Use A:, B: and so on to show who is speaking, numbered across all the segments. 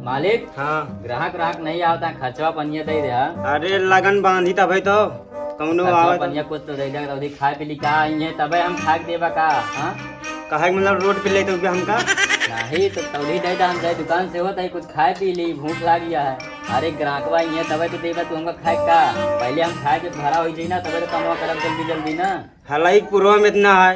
A: मालिक
B: हाँ
A: ग्राहक नहीं आवता खर्चवा पनिया दे दे।
B: अरे लगन बांधी तभी तो कौनो
A: खर्चवा
B: आवत
A: पनिया कुछ तो दे दे तभी खाए पी का आई तबे हम खा के देबा का। हाँ
B: कहे मतलब रोड पे ले तो हमका
A: नहीं तो तभी दे हम जाए दुकान से होता है कुछ खाए पी ली भूख लाग गया है। अरे ग्राहकवा ये तबे तो देबा तू हमका खाए का पहले हम खाए के भरा हो जाई ना तबे तो कमवा करब जल्दी जल्दी ना।
B: हलाईपुर में इतना है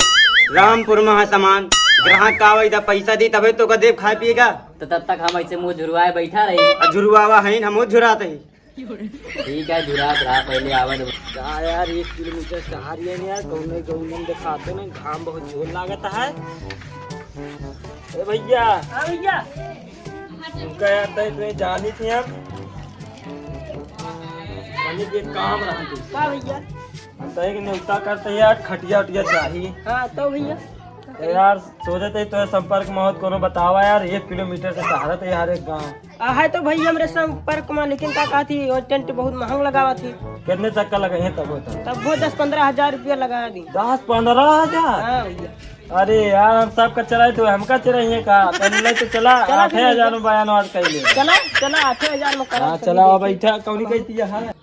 B: रामपुर में है सामान ग्राहक का आवे पैसा दी तभी तो देव खाए पिएगा
A: तो तब तक हम ऐसे मुँह झुरवाए बैठा रही।
B: झुरवावा है हम झुराते ही
A: ठीक है झुरा रहा पहले आवाज
B: यार 1 किलोमीटर से आ रही है यार कौन कौन दिखाते ना घाम बहुत जोर लागता है। ए भैया
C: भैया
B: उनका यार तो जानी थी अब के काम रहा
C: का भैया
B: हम तो एक न्योता करते यार खटिया उटिया चाहिए।
C: हाँ तो भैया
B: तो यार सोचे थे तो संपर्क में कोनो बतावा यार 1 किलोमीटर से सहारत है यार एक गाँव
C: है तो भैया हमरे संपर्क में लेकिन का कहा थी और टेंट बहुत महंग लगावा थी।
B: कितने चक्का लगे हैं तब
C: वो 10-15 हजार रुपया लगा दी।
B: 10-15 हजार।
C: हाँ भैया
B: अरे यार हम सबका चलाए तो हमका चलाइए का पहले तो चला 8,000 में बयान आज कैले
C: चला 8,000 में करा।
B: हाँ चला बैठा कौनी कहती है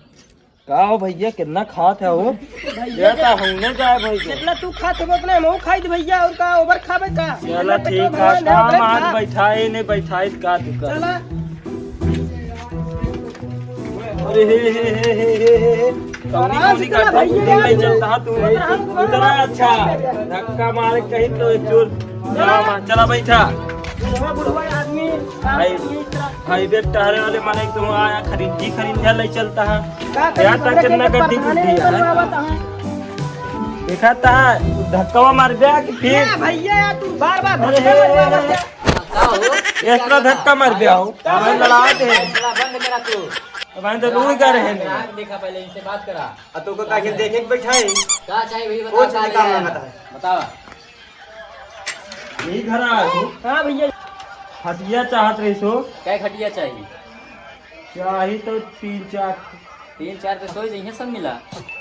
B: का हो भैया कितना खात है वो देता हमने जाए भाई
C: जितना तू खाते हो उतना हम खाई दे भैया और का ओवर खावे का।
B: चला ठीक है काम आज बैठाए नहीं बैठाए का दुकान
C: चला
B: अरे हे कौनी का नहीं चलता तू उतना अच्छा धक्का मारे कहीं तो चोर चला बैठा
C: आदमी
B: हाईवे टहरे वाले माने तुम आया खरीद ले चलता है यहाँ तक कितना गड्डी बुद्धि है देखा था धक्का मार दिया कि फिर
C: भैया तू बार बार
B: एक्स्ट्रा धक्का मार दिया हूँ लड़ाए थे
A: बंद करा तू
B: मैंने तो रूह कर रहे हैं
A: देखा पहले इनसे बात करा
B: तो ताकि देखे बैठाए
A: क्या चाहिए वही
B: वो चीज काम में
A: बताओ।
B: यही घर आया तू
C: हाँ भैया
B: हटिया चाहत रही सो
A: क्या खटिया चाहिए?
B: चाहिए तो
A: 3-4 पे सोई नहीं सब मिला।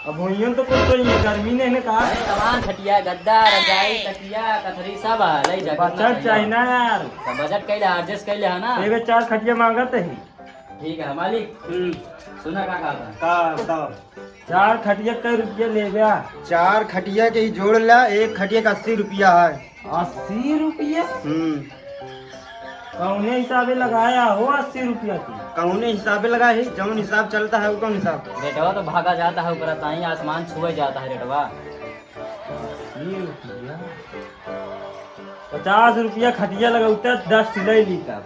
B: अब भैया तो कुछ तो गर्मी ने कहा
A: अरे सामान खटिया गद्दा रजाई तकिया कथरी सब है ले जा
B: बचत चाहिए ना यार
A: तो बजट कैले एडजस्ट कैले है ना।
B: एक 4 खटिया मांगत है
A: ठीक है मालिक सुना का कहा था
B: का बताओ 4 खटिया कई रुपया ले गया
D: 4 खटिया के ही जोड़ ला, एक खटिया का 80 रुपया है।
B: 80 रुपये कौने हिसाबे लगाया हो 80 रुपया की
D: कौने हिसाबे लगा है जौन हिसाब चलता है वो कौन हिसाब।
A: रेटवा तो भागा जाता है ऊपर ताई आसमान छुए जाता है रेटवा।
B: 50 रुपया खटिया लगाता 10 सिलाई ली का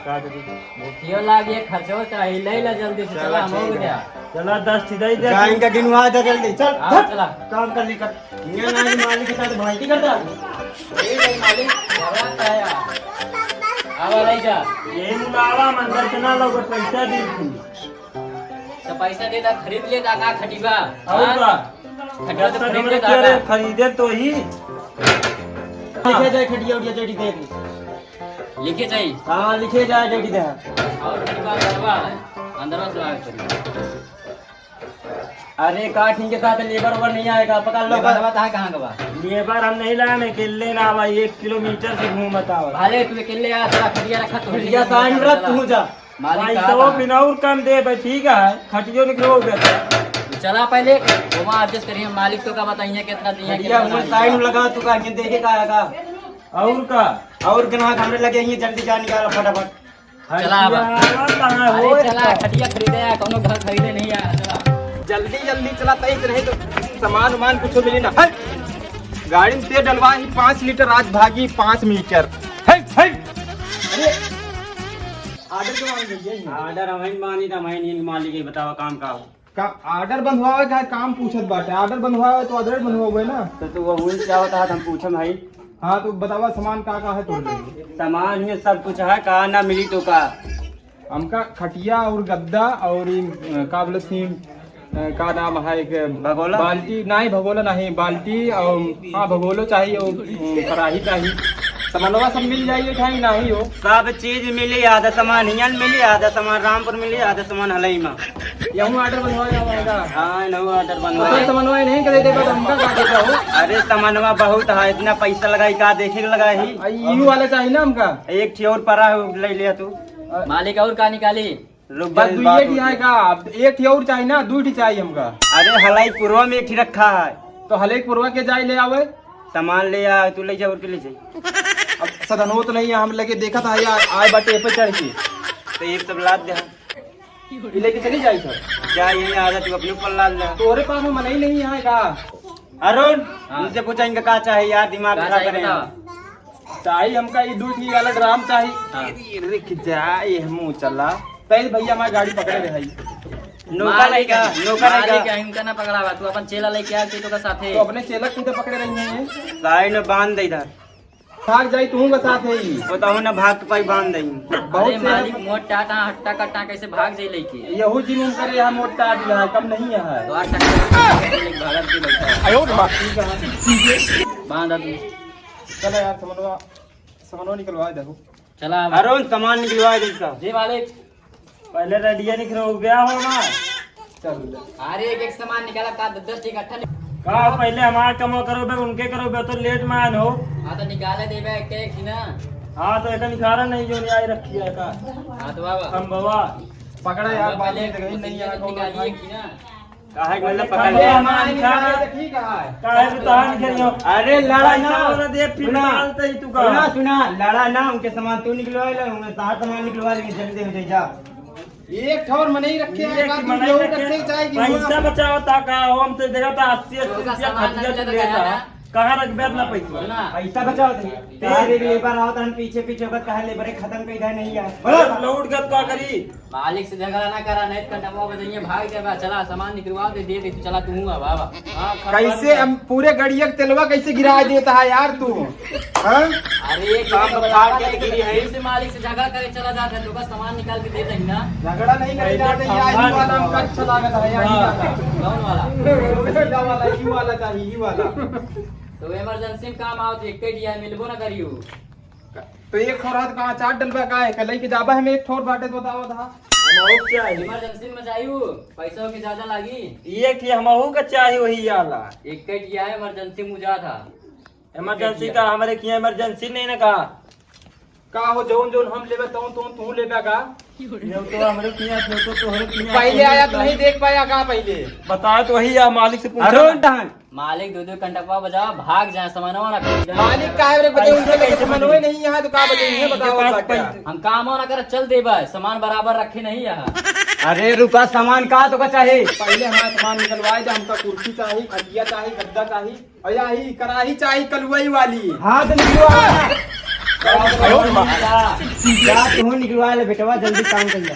A: भूखियो लागिए खर्चो चाहिए ले ला जल्दी से चला हम हो गया।
B: चला 10 सिलाई दे
D: जाएंगे गिनवा दे जल्दी चल
A: हाँ चला
D: काम कर ली कर ये ना मालिक के साथ भाई करता
A: मालिक घबराता है यार आवा ले जा
B: ये मुलावा मंदिर के ना लोग पैसा दी थी
A: तो पैसा देता खरीद लेता का खटीबा
B: और का
A: खटिया तो खरीद लेता
B: खरीदे तो ही
D: लिखे जाए खटिया उटिया जेडी दे
A: लिखे चाहिए
D: हाँ लिखे जाए जेडी दे
A: और खटीबा करवा अंदर से आगे चलिए।
D: अरे का ठीक है साथ लेबर ओवर नहीं आएगा पकड़ लो
A: बता कहाँ का बा
B: लेबर हम नहीं लाए मैं किले ना भाई 1 किलोमीटर से घूम बताओ
A: भाले तू अकेले आ तेरा खटिया रखा तो
D: खटिया साइन रख तू जा
A: मालिक
B: भाई तो बिना और कम दे भाई ठीक है खटियो निकलो गया
A: चला पहले वहाँ एडजस्ट करिए मालिक तो का बताइए कितना दिए
D: खटिया में साइन लगा तू का के देखे का आएगा
B: और का
D: और ग्राहक हमने लगे ये जल्दी जा निकाल फटाफट
A: चला अब। अरे चला खटिया खरीदे या कोनो घर खरीदे नहीं आया चला
D: जल्दी जल्दी चला तेज रहे तो सामान उमान कुछ मिली ना हट गाड़ी में तेल डलवा ही 5 लीटर आज भागी 5 मीटर हट हट अरे आर्डर क्यों मांग रही है
B: आर्डर हमें मानी था मैं नील मालिक ही बतावा काम का
D: आर्डर बंधवावे का काम पूछत बाटे आर्डर बंधवावे तो आर्डर बंधवावे ना
B: तो तू वो क्या होता है हम पूछम भाई
D: हाँ तो बतावा सामान का है तो
B: सामान में सब कुछ है कहा ना मिली तो का
D: हमका खटिया और गद्दा और का बोले थी का नाम है एक
B: भगोला
D: बाल्टी नहीं भगोला नहीं बाल्टी और हाँ भगोलो चाहिए और कढ़ाई चाहिए सामानवा सब मिल जाइए ठाई नहीं हो
B: सब चीज मिली आधा सामान हियान मिली आधा सामान रामपुर मिली आधा सामान हलई में
D: यहूँ ऑर्डर बनवाएगा
B: हाँ नौ ऑर्डर बनवा
D: सामानवा नहीं करे देगा तो हमका का देगा हो
B: अरे सामानवा बहुत है इतना पैसा लगाई का देखे लगा ही
D: यू वाला चाहिए ना हमका
B: एक थी और परा ले लिया तू
A: मालिक और का निकाली?
B: रुक
D: बस
B: जा,
D: दू
B: बात
D: ये
B: होती।
D: है का अब एक ही और चाहिए ना, दू ही चाहिए हमका।
B: अरे हलाई पूर्वा में एक ही रखा है,
D: तो हलेक पुरवा के जाए ले आवे।
B: सामान ले आ, तू ले जा और के ले जा।
D: अब सदनो तो नहीं है, हम लगे देखा था यार आए बाटे पे चढ़ के
B: तो एक सब लाद दे,
D: ये लेके चली जाए सर।
B: जा यही आ जा, तू अपने ऊपर लाद ले।
D: तोरे पास में मनई नहीं है का?
B: अरुण
A: हाँ।
B: उनसे पूछा इनका क्या चाहिए यार, दिमाग
A: का
B: खराब
A: चाहिए
B: करें।
A: बताओ?
D: चाहिए हमका ये दूध ही वाला ड्राम चाहिए।
A: हाँ।
D: अरे जाए मुँह चला तय भैया हमारी गाड़ी पकड़े रहे।
B: नौका नहीं का, नौका नहीं
A: मालिक
B: का।
A: इनका ना पकड़ा बा, तू अपन चेला लेके आ तो का साथे।
D: तो अपने चेलक खुद पकड़े रही हैं।
B: साइड में बांध दे इधर,
D: भाग जाई तू का साथ है ही।
B: बताओ ना भाग पाई बांध दे।
D: बहुत
A: अरे
D: से
A: मालिक मोट टाटा हट्टा कट्टा कैसे भाग जाई लेके?
D: यहू जी में करे यहाँ मोटा दिला है, कम नहीं है।
A: तो 8 टक्का भागत की बैठा है।
D: आयो ठीक है।
A: बांधा तू।
D: चलो यार समनवा निकलवा देखो।
A: चला अब।
B: अरुण सामान निकलवा दे इसका।
A: जी मालिक।
B: पहले रेडिया निकलो गया हो ना।
D: चल
A: अरे एक सामान निकाला का 10 इकट्ठा
B: कहा पहले हमारा कमो करो बे, उनके करो बे, तो लेट में आन हो।
A: हाँ तो निकाले देबे एक ही ना।
B: हाँ तो एक निखारा नहीं जो नहीं आई रखी है का।
A: हाँ तो बाबा
B: हम बाबा
D: पकड़ा यार बात
A: पहले
D: नहीं नहीं यार
A: निकालिए की ना।
B: काहे के मतलब
D: पकड़
B: पकड़
D: ले
B: ले
D: हमारा
B: हमारा
D: निकाल
B: निखारा।
D: तो ठीक है।
B: काहे भी तहां निकलियो। अरे लड़ा ना दे फिर
E: सुना।
B: डालते ही तू का।
E: सुना सुना लड़ा ना, उनके सामान तू निकलवा ले, उन्हें तार सामान निकलवा लेंगे, जल्दी हो जाए जा।
D: एक ठौर में नहीं रखे हैं, एक आदमी
B: मनाई
D: और
B: रखे।
D: रखे चाहिए।
B: पैसा बचाओ ताका हम तो देखा था 80
A: उसका
B: रुपया
A: सामान
B: खर्चा
A: ना
B: तो
A: लगाया
B: लेता
A: ना।
B: कहाँ रख बैठ ना पैसा।
A: सुना
E: पैसा बचाओ थे तारे लेबर आओ तो हम पीछे पीछे होकर कहा लेबर खत्म कर इधर नहीं है।
B: लौट कर क्या करी।
A: मालिक से झगड़ा ना करा, नहीं तो डब्बा बजाइए भाग जाएगा। चला सामान निकलवा दे दे तू। चला तू बाबा। हाँ,
D: कैसे हम पूरे गड़िया के तेलवा कैसे गिरा देता है यार तू? हाँ?
A: अरे एक
B: काम
A: काम
B: बता के गिरी है।
A: से मालिक से झगड़ा करे चला जाता है, तो का सामान निकाल के दे देंगे ना।
D: झगड़ा नहीं करे जाते, ये आई वाला हमका अच्छा लागत है यार, ये वाला।
A: कौन वाला?
D: ये वाला ये वाला चाहिए, ये वाला।
A: तो इमरजेंसी में काम आओ तो एक दिया मिलबो ना करियो।
D: तो एक ठोर हाथ कहाँ चार डलबा का है, कल की जाबा है में एक ठोर बाटे तो बताओ था।
B: हमहू चाहिए,
A: इमरजेंसी में जाइयो, पैसों की ज्यादा लागी।
B: ये कि हमहू का चाहिए वही वाला।
A: एक दिया है इमरजेंसी मुझा था।
B: इमरजेंसी का हमारे किया इमरजेंसी नहीं ना कहा।
D: का हो जोन जोन हम लेबे तू लेबे का?
B: ये तो हमारे किया तो हमारे किया।
D: पहले आया तो नहीं देख पाया का पहले?
B: बताया तो वही या मालिक से पूछा।
E: अरुण टहन
A: मालिक दो कंटकवा बजाओ, भाग जाए सामानवा ना खरीदे।
D: मालिक का है रे बजे उनके लगे मनवे नहीं यहाँ तो का बजे है बताओ
B: पास
D: बाटे।
A: हम काम ना कर चल दे बस, सामान बराबर रखे नहीं यहाँ।
E: अरे रुका, सामान कहा तो का चाहिए।
D: पहले हमारा सामान निकलवाए जो हमका कुर्सी चाहिए, खटिया चाहिए, गद्दा चाहिए और यही कराही चाहिए कलुई वाली।
E: हाँ तो निकलवा जा, तू निकलवा ले बेटवा, जल्दी काम कर जा।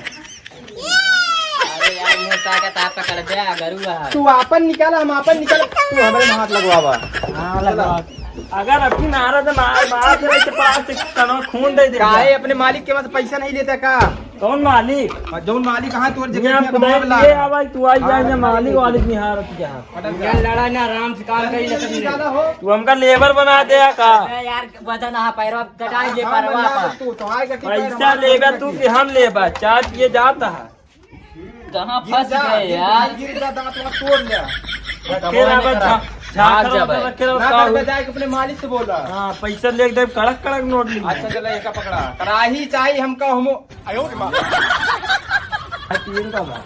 A: अरे यार मोटा का ताप पकड़ दे गरुआ है।
D: तू आपन निकाला, हम आपन निकाल, तू हमारे में हाथ लगवावा।
E: हाँ लगा।
B: अगर अपनी नारा तो मार दे तो पास से कनो खून दे दे।
D: काहे अपने मालिक के पास पैसा नहीं लेता का?
B: कौन मालिक?
D: और जौन मालिक कहाँ तोर
B: यहाँ
D: जगह
B: खुदाई लिए आवाज तू आई जाए ना, मालिक वालिक निहार जहाँ
E: यार लड़ा ना, आराम से काम करी लेकिन
D: निकाला हो।
B: तू हमका लेबर बना दे का।
A: अरे यार वजन हा पैरवा कटाएंगे परवा पर।
D: तू तो आए करके
B: पैसा लेगा तू कि हम लेबा? चाय पिए जाता है।
A: कहाँ फंस गए यार।
D: गिर जा दांत वांत तोड़ ले।
B: रखे रहा बस,
A: भाग जा भाई।
B: रखे रहा
D: ना
B: का
D: कर जाए अपने मालिक से बोला।
B: हाँ पैसा ले दे, कड़क कड़क नोट ली।
D: अच्छा चला एक पकड़ा, कराही चाहिए हमका हमो। आयो के मां
B: तीन का बा।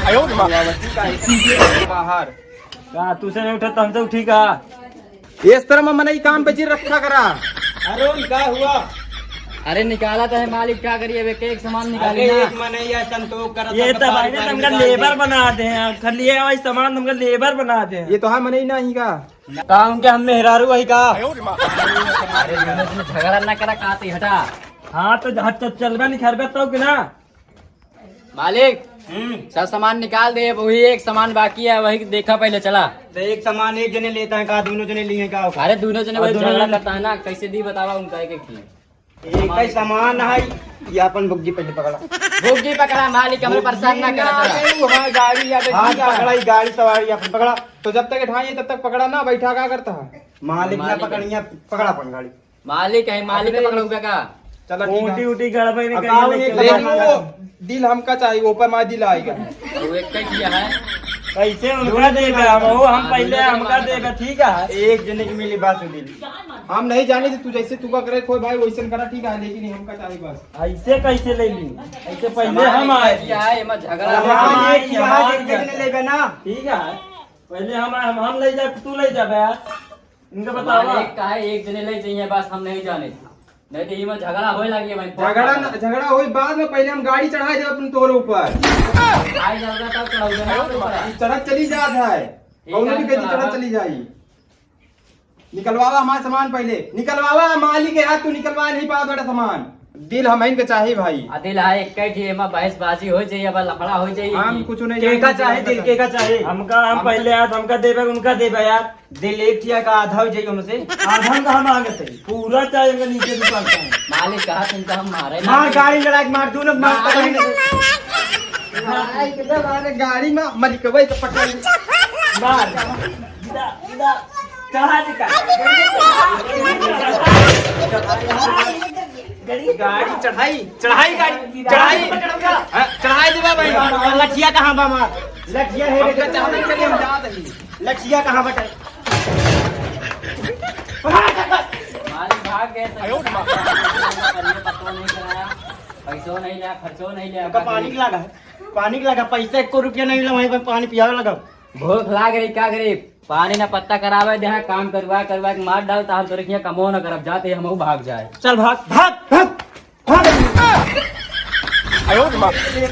D: आयो के मां बाहर।
B: का तू से नहीं उठा तो हमसे उठी का।
D: इस तरह में मनई काम पे चिर रखा करा।
E: अरुण क्या हुआ?
A: अरे निकाला तो है मालिक, क्या करिए वे एक सामान
E: अरे
A: निकाली
E: एक
A: ना।
E: मनैया संतोष कर
B: ये तो भाई ने हमका लेबर बना दे हैं, खाली ये वाली सामान हमका लेबर बना दे हैं।
D: ये तो है मनई ना ही का।
E: काम के हम मेहरारू वही का।
A: अरे इसमें झगड़ा ना करा काती हटा।
B: हाँ तो चलबा नहीं खरबा तो कि ना।
A: मालिक सब सामान निकाल दे, वही एक सामान बाकी है, वही देखा पहले चला।
E: तो एक सामान एक जने लेता है, कहा दोनों जने लिए का?
A: अरे दोनों जने
E: और
A: वही
E: दोनों
A: झगड़ा
E: जने-
A: करता है ना, कैसे दी बतावा उनका एक एक की।
E: एक ही सामान है, ये अपन बुग्गी पहले पकड़ा।
A: भूखी पकड़ा मालिक, हमें परेशान ना करा चला।
D: वहाँ गाड़ी या
E: हाथ पकड़ा ही, गाड़ी सवारी अपन पकड़ा।
D: तो जब तक उठाइए तब तक पकड़ा ना, बैठा क्या करता है?
E: मालिक ना
A: मालिक।
E: पकड़िया, पकड़ा अपन गाड़ी।
A: मालिक है, मालिक
D: अरे-
A: पकड़ा हुआ का।
D: चलो ठीक
B: ऊटी
D: है।
B: उटी गड़बड़ नहीं
E: अब आओ,
B: करिए,
E: एक
B: लेकिन-
D: लेकिन वो दिल हमका चाहिए, ऊपर माँ दिल आएगा।
A: वो एक का किया है।
B: कैसे उनका देगा हम पहले हमका देगा ठीक है।
E: एक जने की मिली बात सुनी।
D: हम नहीं जाने थे, तू जैसे तू का करे कोई भाई वैसे करा ठीक है, लेकिन हमका चाहिए बस।
B: ऐसे कैसे ले ली, ऐसे पहले हम आए
A: क्या है एमा झगड़ा
E: हाँ, एक
B: यहाँ
E: एक जने लेबे ना।
B: ठीक है। पहले हम ले जाए तू ले जा यार, इनका बतावा।
A: मालिक का है एक जने ले चाहिए बस, हम नहीं जाने नहीं तो एमा झगड़ा होए लगी भाई।
D: झगड़ा हुई बाद में, पहले हम गाड़ी चढ़ाए थे अपन तोरे ऊपर।
A: आई जाएगा तब चढ़ाओगे ना आपके ऊपर।
D: चढ़त चली जात है, कौनो भी कहती चढ़त चली जाई। निकलवावा हमारा सामान पहले, निकलवावा मालिक है, तू निकलवा नहीं पाओ बेटा सामान। दिल हम इनके चाहे भाई।
A: दिल है एक ही एमा बहसबाजी हो जाइए, अब लफड़ा हो जाइए।
D: हम कुछ नहीं
E: के का चाहे दिल के का चाहे।
B: हमका हम पहले यार हमका देवे उनका देवे यार।
E: दिल एक थिया का आधा हो जाइए उनसे।
B: आधा का हम आगे थे पूरा चाहिए नीचे दुकान का।
A: मालिक कहा तुमका हम मारे
E: मार गाड़ी लड़ा के मार दूं ना मार पकड़
D: गाड़ी में मालिक वही तो पकड़
B: मार कहाँ
D: गाड़ी चढ़ाई चढ़ाई गाड़ी चढ़ाई चढ़ाई देवा भाई।
E: लठिया कहाँ बा मार लठिया है
D: हमका चाहने के लिए हम जा रही।
E: लठिया कहाँ बटे
A: मालिक भाग गए पतो नहीं कराया, पैसों नहीं लिया, खर्चो नहीं लिया।
E: पानी की लगा पानी की लगा पैसा 1 रुपया नहीं लगा, वहीं पर पानी पियावे लगा।
A: भूख लाग रही क्या करे, पानी ना पत्ता करावे दे, काम करवा करवा के मार डालता हम तो रखिए कमो न करब जाते हम भाग जाए।
E: चल भाग भाग भाग भाग